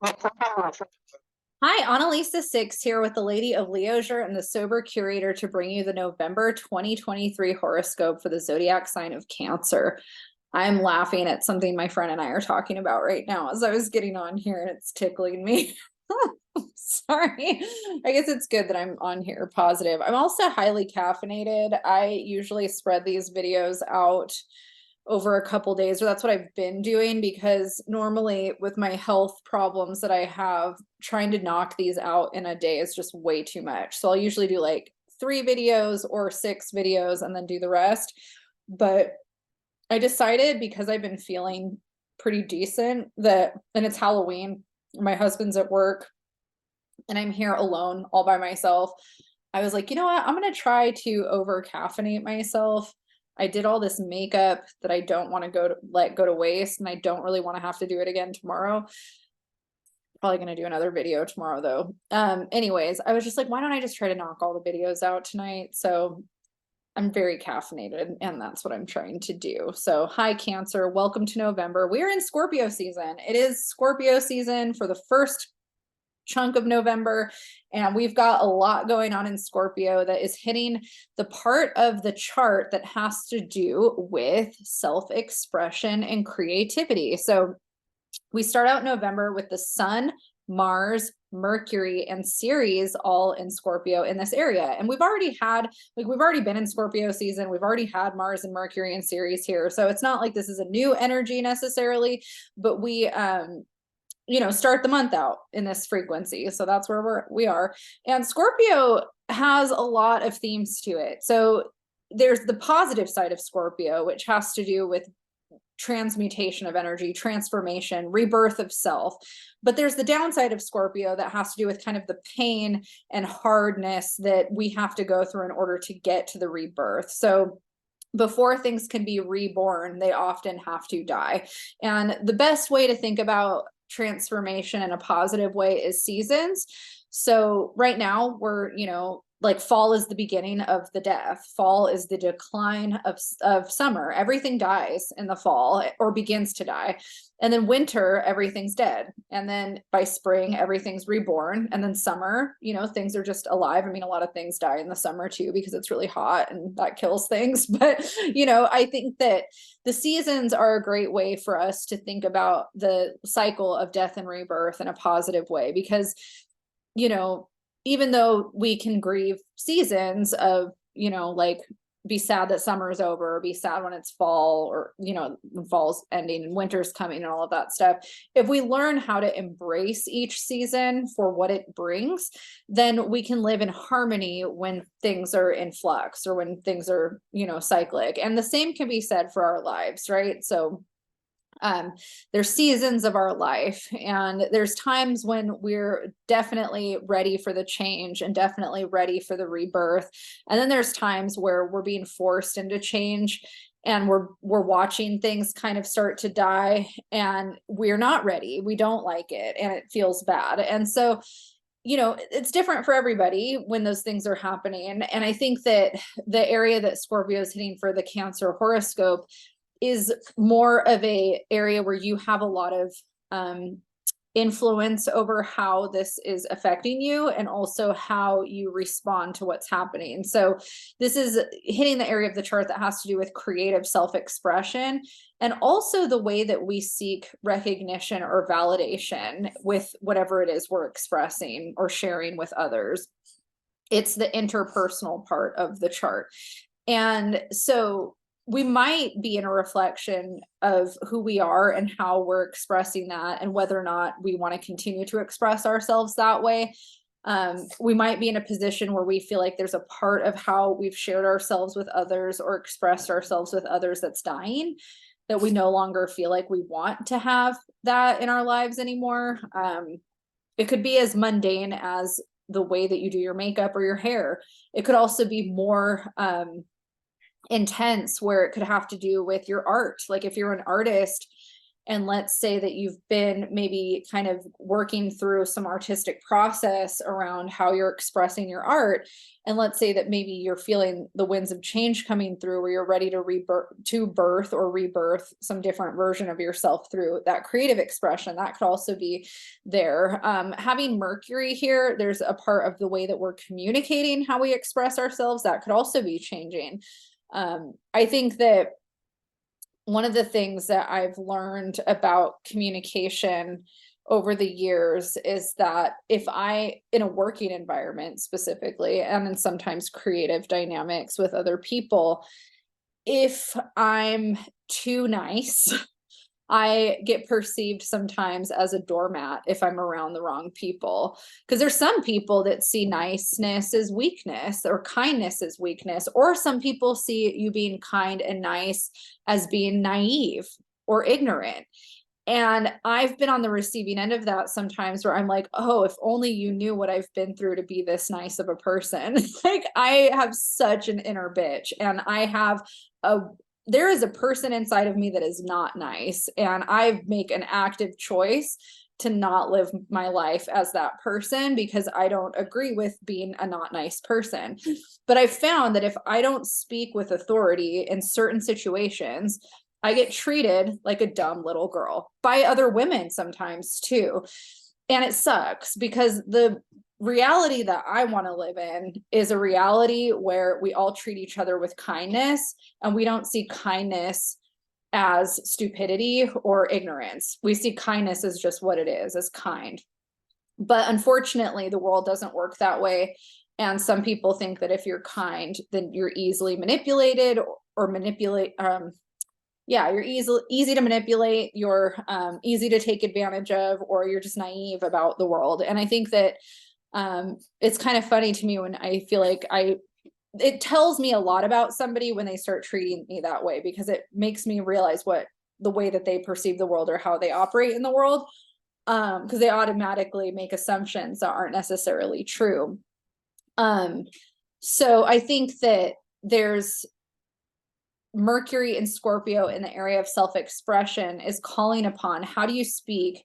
Hi, Analisa 6 here with the Lady of Leisure and the Sober Curator to bring you the November 2023 horoscope for the zodiac sign of Cancer. I'm laughing at something my friend and I are talking about right now as I was getting on here and it's tickling me. Sorry. I guess it's good that I'm on here positive. I'm also highly caffeinated. I usually spread these videos out over a couple days, or that's what I've been doing, because normally with my health problems that I have, trying to knock these out in a day is just way too much. So I'll usually do like 3 videos or 6 videos and then do the rest. But I decided, because I've been feeling pretty decent, that, and it's Halloween, my husband's at work and I'm here alone all by myself. I was like, you know what? I'm going to try to over caffeinate myself. I did all this makeup that I don't want to let go to waste, and I don't really want to have to do it again tomorrow. Probably going to do another video tomorrow though. Anyways, I was just like, why don't I just try to knock all the videos out tonight? So I'm very caffeinated and that's what I'm trying to do. So hi Cancer, welcome to November. We're in Scorpio season. It is Scorpio season for the first chunk of November, and we've got a lot going on in Scorpio that is hitting the part of the chart that has to do with self-expression and creativity. So we start out November with the Sun, Mars, Mercury, and Ceres all in Scorpio in this area. And we've already been in Scorpio season. We've already had Mars and Mercury and Ceres here. So it's not like this is a new energy necessarily, but we start the month out in this frequency. So that's where we are. And Scorpio has a lot of themes to it. So there's the positive side of Scorpio, which has to do with transmutation of energy, transformation, rebirth of self. But there's the downside of Scorpio that has to do with kind of the pain and hardness that we have to go through in order to get to the rebirth. So before things can be reborn, they often have to die. And the best way to think about transformation in a positive way is seasons. So right now we're, like fall is the beginning of the death. Fall is the decline of summer. Everything dies in the fall or begins to die. And then winter, everything's dead. And then by spring, everything's reborn. And then summer, things are just alive. I mean, a lot of things die in the summer too, because it's really hot and that kills things. But, I think that the seasons are a great way for us to think about the cycle of death and rebirth in a positive way, because, even though we can grieve seasons of, like be sad that summer is over, or be sad when it's fall, or, fall's ending and winter's coming and all of that stuff. If we learn how to embrace each season for what it brings, then we can live in harmony when things are in flux or when things are, cyclic. And the same can be said for our lives, right? So there's seasons of our life, and there's times when we're definitely ready for the change and definitely ready for the rebirth. And then there's times where we're being forced into change, and we're watching things kind of start to die and we're not ready. We don't like it and it feels bad. And so it's different for everybody when those things are happening. And I think that the area that Scorpio is hitting for the Cancer horoscope is more of a area where you have a lot of influence over how this is affecting you and also how you respond to what's happening. So this is hitting the area of the chart that has to do with creative self-expression, and also the way that we seek recognition or validation with whatever it is we're expressing or sharing with others. It's the interpersonal part of the chart. And so we might be in a reflection of who we are and how we're expressing that, and whether or not we want to continue to express ourselves that way. We might be in a position where we feel like there's a part of how we've shared ourselves with others or expressed ourselves with others that's dying, that we no longer feel like we want to have that in our lives anymore. It could be as mundane as the way that you do your makeup or your hair. It could also be more intense, where it could have to do with your art. Like if you're an artist and let's say that you've been maybe kind of working through some artistic process around how you're expressing your art, and let's say that maybe you're feeling the winds of change coming through, where you're ready to birth or rebirth some different version of yourself through that creative expression, that could also be there. Having Mercury here, there's a part of the way that we're communicating how we express ourselves that could also be changing. I think that one of the things that I've learned about communication over the years is that if I, in a working environment specifically, and then sometimes creative dynamics with other people, if I'm too nice, I get perceived sometimes as a doormat if I'm around the wrong people. Because there's some people that see niceness as weakness or kindness as weakness, or some people see you being kind and nice as being naive or ignorant. And I've been on the receiving end of that sometimes, where I'm like, oh, if only you knew what I've been through to be this nice of a person. Like, I have such an inner bitch, and there is a person inside of me that is not nice, and I make an active choice to not live my life as that person, because I don't agree with being a not nice person. But I've found that if I don't speak with authority in certain situations, I get treated like a dumb little girl by other women sometimes too. And it sucks, because the reality that I want to live in is a reality where we all treat each other with kindness, and we don't see kindness as stupidity or ignorance. We see kindness as just what it is, as kind. But unfortunately, the world doesn't work that way. And some people think that if you're kind, then you're easily manipulated or manipulate. You're easy to manipulate, you're easy to take advantage of, or you're just naive about the world. And I think that it's kind of funny to me when I feel like it tells me a lot about somebody when they start treating me that way, because it makes me realize what the way that they perceive the world or how they operate in the world, because they automatically make assumptions that aren't necessarily true. So I think that there's Mercury in Scorpio in the area of self-expression is calling upon how do you speak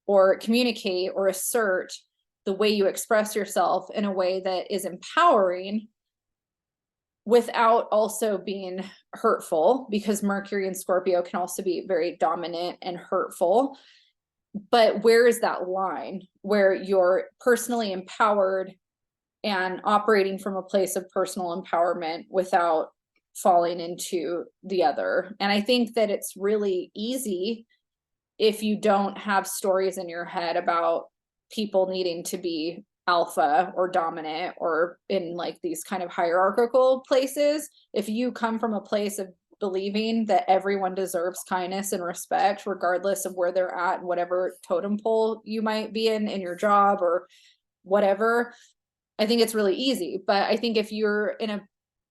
or communicate or assert the way you express yourself in a way that is empowering without also being hurtful, because Mercury in Scorpio can also be very dominant and hurtful. But where is that line where you're personally empowered and operating from a place of personal empowerment without falling into the other? And I think that it's really easy if you don't have stories in your head about people needing to be alpha or dominant or in like these kind of hierarchical places. If you come from a place of believing that everyone deserves kindness and respect, regardless of where they're at, whatever totem pole you might be in your job or whatever, I think it's really easy. But I think if you're in a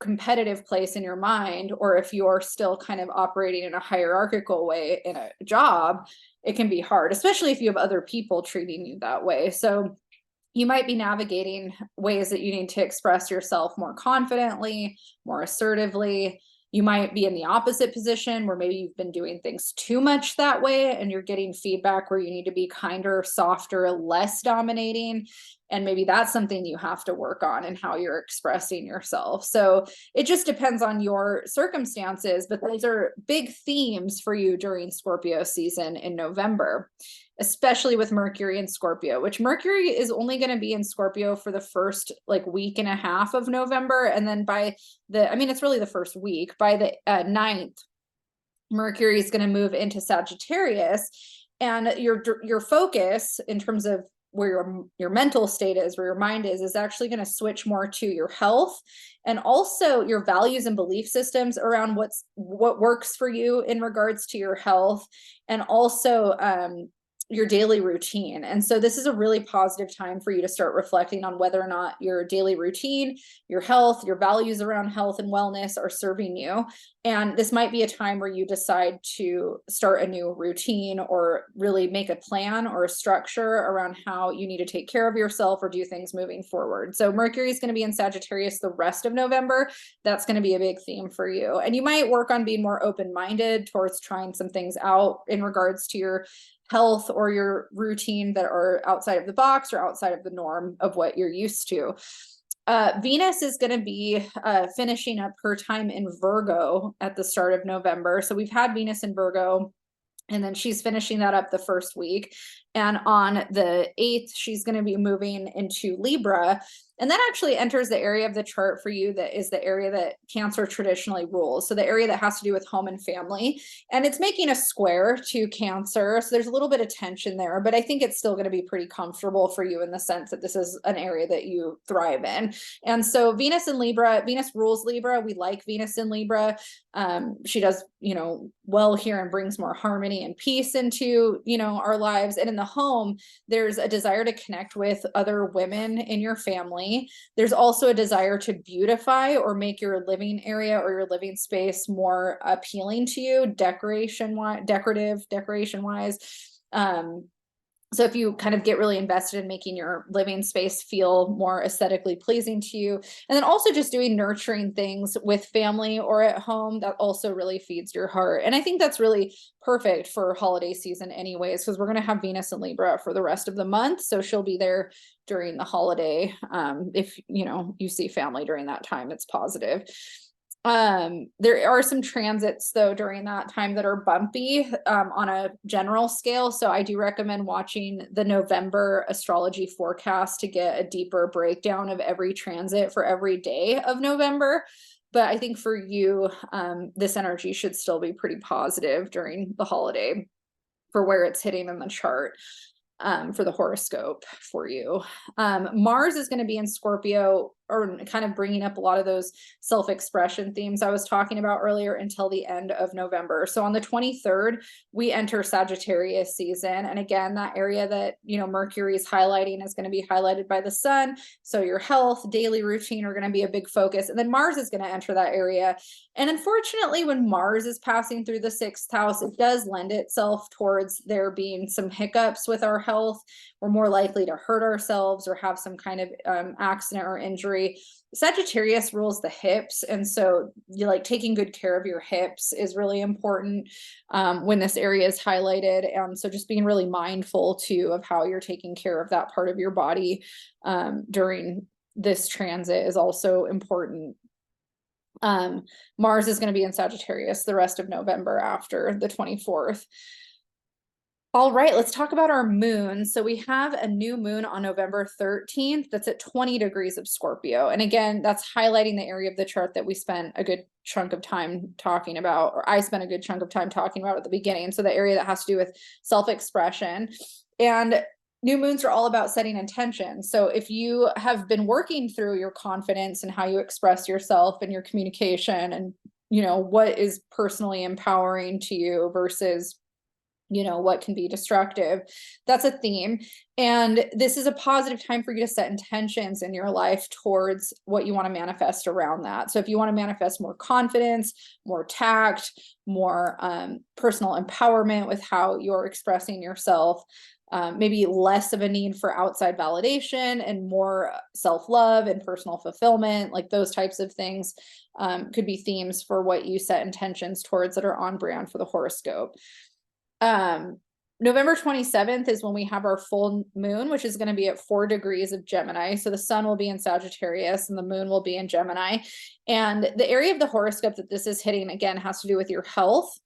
competitive place in your mind, or if you're still kind of operating in a hierarchical way in a job, it can be hard, especially if you have other people treating you that way. So you might be navigating ways that you need to express yourself more confidently, more assertively. You might be in the opposite position where maybe you've been doing things too much that way, and you're getting feedback where you need to be kinder, softer, less dominating. And maybe that's something you have to work on in how you're expressing yourself. So it just depends on your circumstances, but those are big themes for you during Scorpio season in November, especially with Mercury in Scorpio, which Mercury is only going to be in Scorpio for the first like week and a half of November. And then it's really the first week. By the 9th, Mercury is going to move into Sagittarius, and your focus in terms of where your mental state is, where your mind is actually going to switch more to your health, and also your values and belief systems around what works for you in regards to your health, and also your daily routine. And so this is a really positive time for you to start reflecting on whether or not your daily routine, your health, your values around health and wellness are serving you. And this might be a time where you decide to start a new routine or really make a plan or a structure around how you need to take care of yourself or do things moving forward. So Mercury is going to be in Sagittarius the rest of November. That's going to be a big theme for you. And you might work on being more open-minded towards trying some things out in regards to your health or your routine that are outside of the box or outside of the norm of what you're used to. Venus is going to be finishing up her time in Virgo at the start of November. So we've had Venus in Virgo, and then she's finishing that up the first week. And on the 8th, she's going to be moving into Libra. And that actually enters the area of the chart for you that is the area that Cancer traditionally rules. So the area that has to do with home and family. And it's making a square to Cancer. So there's a little bit of tension there, but I think it's still going to be pretty comfortable for you in the sense that this is an area that you thrive in. And so Venus in Libra, Venus rules Libra. We like Venus in Libra. She does, well here and brings more harmony and peace into, our lives. And in the home, there's a desire to connect with other women in your family. There's also a desire to beautify or make your living area or your living space more appealing to you, decoration wise. So if you kind of get really invested in making your living space feel more aesthetically pleasing to you, and then also just doing nurturing things with family or at home, that also really feeds your heart. And I think that's really perfect for holiday season anyways, because we're going to have Venus in Libra for the rest of the month. So she'll be there during the holiday. If, you see family during that time, it's positive. There are some transits though during that time that are bumpy on a general scale. So I do recommend watching the November astrology forecast to get a deeper breakdown of every transit for every day of November. But I think for you, this energy should still be pretty positive during the holiday for where it's hitting in the chart. For the horoscope for you. Mars is going to be in Scorpio, or kind of bringing up a lot of those self-expression themes I was talking about earlier until the end of November. So on the 23rd, we enter Sagittarius season. And again, that area that, Mercury is highlighting is going to be highlighted by the sun. So your health, daily routine are going to be a big focus. And then Mars is going to enter that area. And unfortunately, when Mars is passing through the 6th house, it does lend itself towards there being some hiccups with our health. We're more likely to hurt ourselves or have some kind of accident or injury. Sagittarius rules the hips. And so taking good care of your hips is really important when this area is highlighted. And so just being really mindful too of how you're taking care of that part of your body during this transit is also important. Mars is going to be in Sagittarius the rest of November after the 24th. All right, let's talk about our moon. So we have a new moon on November 13th that's at 20 degrees of Scorpio. And again, that's highlighting the area of the chart that we spent a good chunk of time talking about, or I spent a good chunk of time talking about at the beginning. So the area that has to do with self-expression. And new moons are all about setting intention. So if you have been working through your confidence and how you express yourself and your communication and, what is personally empowering to you versus what can be destructive, that's a theme. And this is a positive time for you to set intentions in your life towards what you want to manifest around that. So if you want to manifest more confidence, more tact, more personal empowerment with how you're expressing yourself, maybe less of a need for outside validation and more self-love and personal fulfillment, like those types of things could be themes for what you set intentions towards that are on brand for the horoscope. November 27th is when we have our full moon, which is going to be at 4 degrees of Gemini. So the sun will be in Sagittarius and the moon will be in Gemini. And the area of the horoscope that this is hitting, again, has to do with your health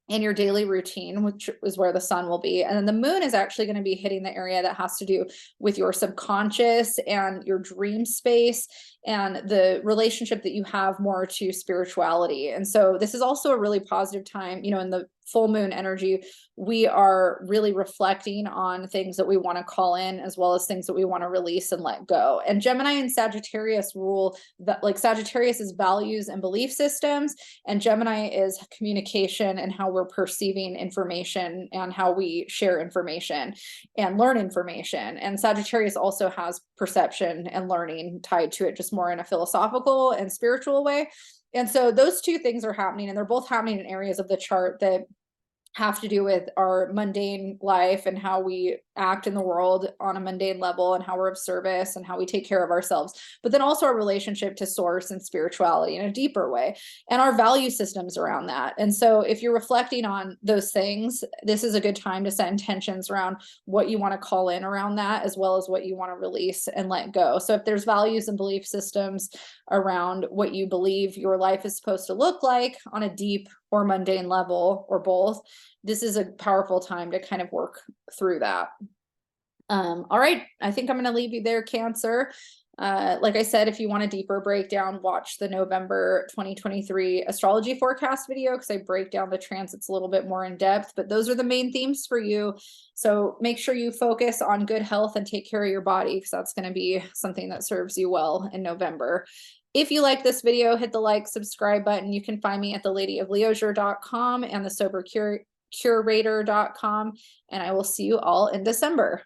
and your daily routine, which is where the sun will be. And then the moon is actually going to be hitting the area that has to do with your subconscious and your dream space and the relationship that you have more to spirituality. And so this is also a really positive time, in the full moon energy, we are really reflecting on things that we want to call in, as well as things that we want to release and let go. And Gemini and Sagittarius rule that, like, Sagittarius is values and belief systems, and Gemini is communication and how we're perceiving information and how we share information and learn information. And Sagittarius also has perception and learning tied to it, just more in a philosophical and spiritual way. And so those two things are happening, and they're both happening in areas of the chart that have to do with our mundane life and how we act in the world on a mundane level, and how we're of service and how we take care of ourselves, but then also our relationship to source and spirituality in a deeper way, and our value systems around that. And so if you're reflecting on those things, this is a good time to set intentions around what you want to call in around that, as well as what you want to release and let go. So if there's values and belief systems around what you believe your life is supposed to look like on a deep or mundane level, or both, this is a powerful time to kind of work through that. All right, I think I'm going to leave you there, Cancer. Like I said, if you want a deeper breakdown, watch the November 2023 astrology forecast video, because I break down the transits a little bit more in depth, but those are the main themes for you. So make sure you focus on good health and take care of your body, because that's going to be something that serves you well in November. If you like this video, hit the like, subscribe button. You can find me at theladybofleisure.com and the sobercurator.com, and I will see you all in December.